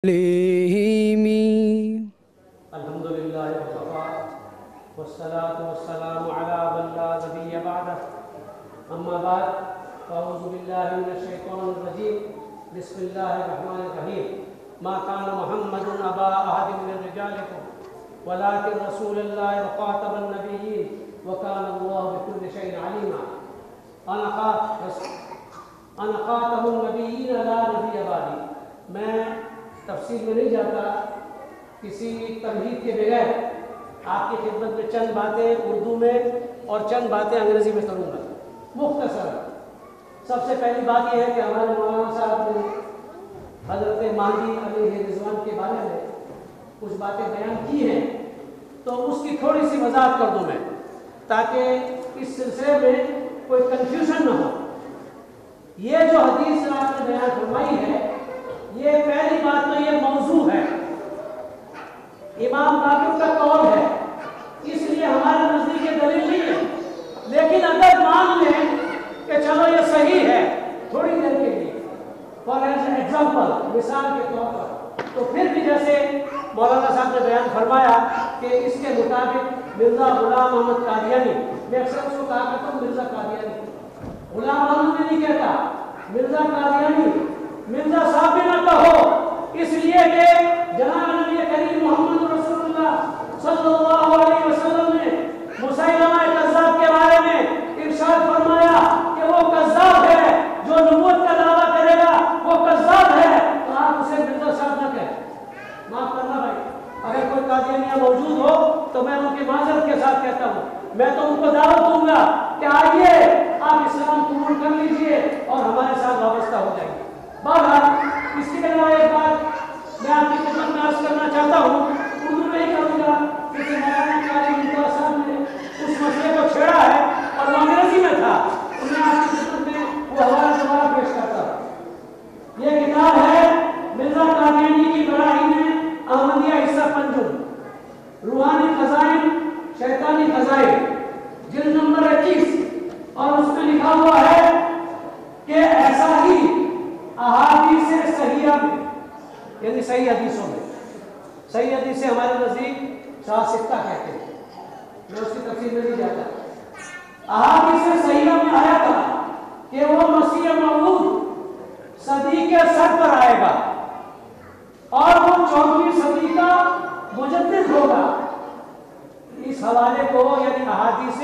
الحمد للہ والصلاة والسلام على من لا نبی بعدہ اما بعد فاعوذ باللہ من الشیطان الرجیم بسم اللہ الرحمن الرحیم ما كان محمد ابا احد من رجالکم ولكن رسول اللہ وخاتم النبیین وكان اللہ بكل شيء علیما انا خاتم النبیین لا نبی بعدی۔ میں تفصیل میں نہیں جاتا، کسی تمہید کے بغیر آپ کی خدمت میں چند باتیں اردو میں اور چند باتیں انگریزی میں کروں گا مختصر۔ سب سے پہلی بات یہ ہے کہ ہمارے مولانا صاحب نے حضرت مہدی علیہ رضوان کے بارے میں کچھ باتیں بیان کی ہیں، تو اس کی تھوڑی سی وضاحت کر دوں میں تاکہ اس سلسلے میں کوئی کنفیوژن نہ ہو۔ یہ جو حدیث آپ نے بیان فرمائی ہے، یہ پہلی بات تو یہ موضوع ہے، امام راغب کا قول ہے، اس لیے ہمارے نزدیک یہ دلیل نہیں ہے۔ لیکن اگر مان لیں کہ چلو یہ صحیح ہے تھوڑی دیر کے لیے، فار ایگزامپل مثال کے طور پر، تو پھر بھی جیسے مولانا صاحب نے بیان فرمایا کہ اس کے مطابق مرزا غلام احمد قادیانی، میں اکثر اس کو کہا کرتا ہوں مرزا قادیانی، غلام احمد نے نہیں کہتا، مرزا قادیانی، مرزا صاحب بھی نہ کہو، اس لیے کہ جناب نبی کریم محمد رسول اللہ صلی اللہ علیہ وسلم نے مسیلمہ کذاب کے بارے میں ارشاد فرمایا کہ وہ کذاب ہے، جو نبوت کا دعویٰ کرے گا وہ کذاب ہے، تو آپ اسے مرزا صاحب نہ کہیں۔ معاف کرنا بھائی، اگر کوئی قادیانیہ موجود ہو تو میں ان کی معذرت کے ساتھ کہتا ہوں، میں تو ان کو دعوت دوں گا کہ آئیے آپ اسلام قبول کر لیجئے اور ہمارے ساتھ وابستہ ہو جائیے۔ بہرحال اس کے علاوہ ایک بات میں آپ کی خدمت میں عرض کرنا چاہتا ہوں، اردو میں ہی کروں گا کیونکہ مولانا قاری ممتاز صاحب نے اس مسئلے کو چھیڑا ہے اور وہ انگریزی میں تھا، انہیں آپ کی خدمت میں وہ حوالہ دوبارہ پیش کرتا ہوں۔ یہ کتاب ہے مرزا قادیانی کی برائی میں احمدیہ حصہ پنجم، روحانی خزائن شیطانی خزائن، جلد نمبر 21، اور اس میں لکھا ہوا ہے کہ ایسا ہی احادیث صحیحہ میں، یعنی صحیح حدیثوں میں، صحیح حدیثیں ہمارے نزدیک شاہ ستہ کہتے ہیں، میں اس کی تفصیل میں نہیں جاتا۔ احادیث صحیحہ میں آیا تھا کہ وہ مسیح موعود صدی کے سر پر آئے گا اور وہ 14ویں صدی کا مجدد ہوگا۔ اس حوالے کو یعنی احادیث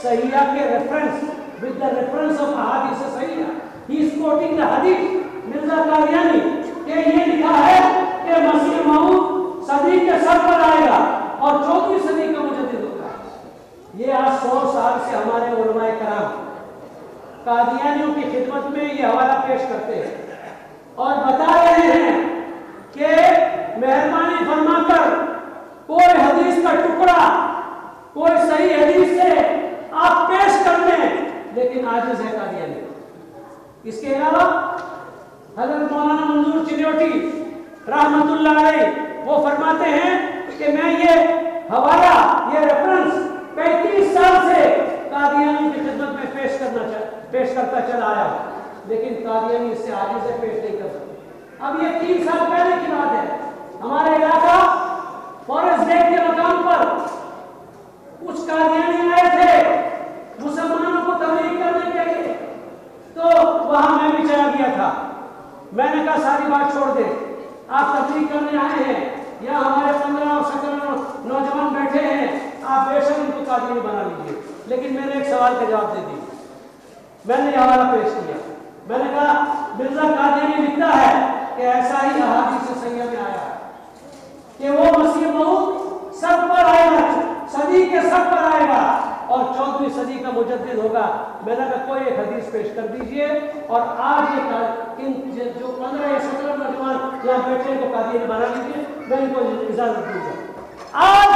صحیحہ کے reference with the reference of احادیث صحیحہ، he is quoting the hadith Mirza Qadiani کہ یہ لکھا ہے کہ مسیح موعود صدی کے سر پر آئے گا اور 14ویں صدی کا مجدد ہوگا۔ یہ آج 100 سال سے ہمارے علماء کرام قادیانیوں کی خدمت میں یہ حوالہ پیش کرتے ہیں اور بتا رہے ہیں کہ مہربانی فرما کر کوئی حدیث کا ٹکڑا کوئی صحیح حدیث سے آپ پیش کر دیں، لیکن عاجز ہے قادیانی۔ اس کے علاوہ حضرت مولانا منظور چنیوٹی رحمت اللہ علیہ وہ فرماتے ہیں کہ میں یہ حوالہ یہ ریفرنس 35 سال سے قادیانی کی خدمت میں پیش کرتا چلا آیا ہوں، لیکن قادیانی اس سے آگے سے پیش نہیں کر سکتے۔ اب یہ 3 سال پہلے کی بات ہے، ہمارے علاقہ فورسٹ گیٹ کے مقام پر کچھ قادیانی آئے تھے مسلمانوں کو تبلیغ کرنے کے لیے، تو وہاں میں بھی چلا گیا تھا۔ میں نے کہا ساری بات چھوڑ دیں، آپ تبلیغ کرنے آئے ہیں، یا ہمارے 15 اور 17 نوجوان بیٹھے ہیں، آپ بے شک ان کو قادیانی بنا لیجیے، لیکن میں نے ایک سوال کا جواب دے دیا، میں نے یہ حوالہ پیش کیا، میں نے کہا مرزا قادیانی لکھتا ہے کہ ایسا ہی احادیث صحیحہ میں آیا کہ وہ مسیح موعود سر پر آئے گا، صدی کے سر پر آئے گا اور 14ویں صدی کا مجدد ہوگا۔ میں نے کہا کوئی ایک حدیث پیش کر دیجئے، اور آج یہ جو 15 یا 17 نوجوان یہاں بیٹھے ہیں کو قادیانی بنا لیجیے، میں ان کو اجازت دوں گا۔ آج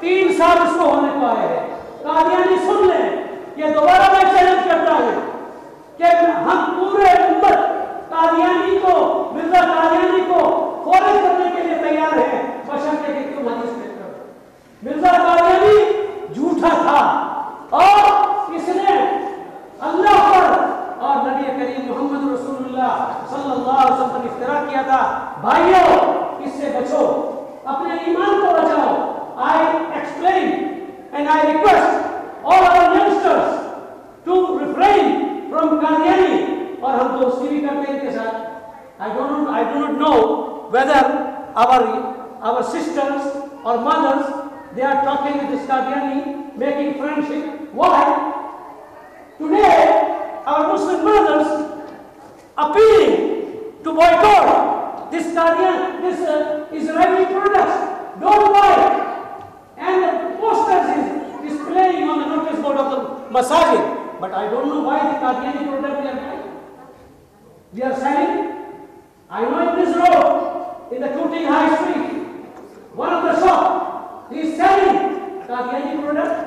3 سال اس کو ہونے کو آئے ہیں، قادیانی سن لیں، یہ دوبارہ میں چیلنج کرتا ہوں کہ ہم پورے امت قادیانی کو مرزا قادیانی کو فوراً کرنے کے لیے تیار ہیں، بشرطے کہ کیوں حدیث پیش کر۔ مرزا قادیانی جھوٹا تھا اور اس نے اللہ پر اور نبی کریم محمد رسول اللہ صلی اللہ علیہ وسلم پر افترا کیا تھا۔ بھائیوں whether our sisters or mothers, they are talking with this Qadiani, making friendship. Why? Today, our Muslim mothers appealing to boycott this Qadian, this Israeli products. Don't buy it. And the posters is displaying on the notice board of the masajid. But I don't know why the Qadiani product we are buying. We are selling. I know in this road, in the Tooting High Street, one of the shop, he is selling Qadiani product.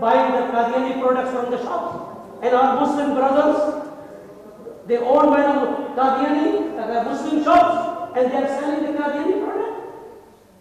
buying the Qadiani products from the shops, and our Muslim brothers, they own by the Qadiani, the Muslim shops, and they are selling the Qadiani product.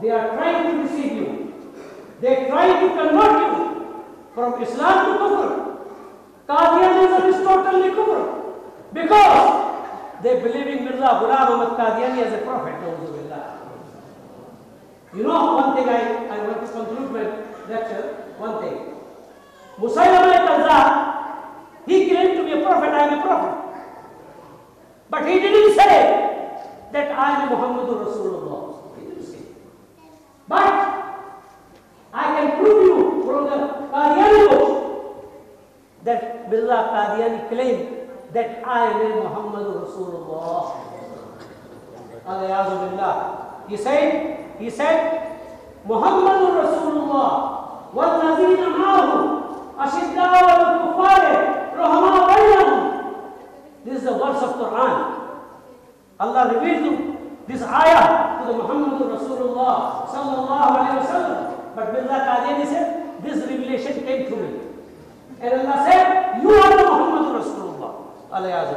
they are trying to deceive you, they try to convert you from Islam to kufr. Qadianism is totally kufr because they believe in Mirza Ghulam Ahmad Qadiani as a prophet. You know one thing, I want to conclude my lecture. One thing, Musaylama al-Kazzab, he claimed to be a prophet. I am a prophet. But he didn't say that I am Muhammadur Rasulullah. He didn't say. But I can prove you from the Qadiani book that Mirza Qadiani claimed that I am Muhammadur Rasulullah. Al-Yazu Billah. He said, Muhammadur Rasulullah wal-lazina ma'ahu ashiddaa'u 'alal kuffari ruhamaa'u bainahum. This is the verse of Quran. Allah revealed this ayah to the Muhammadur Rasulullah sallallahu alaihi wasallam. But Mirza Qadiani said, this revelation came to me. And Allah said, you are the Muhammadur Rasulullah. Al-Yazu.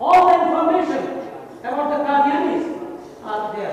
All the information about the Qadianis are there,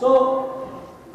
So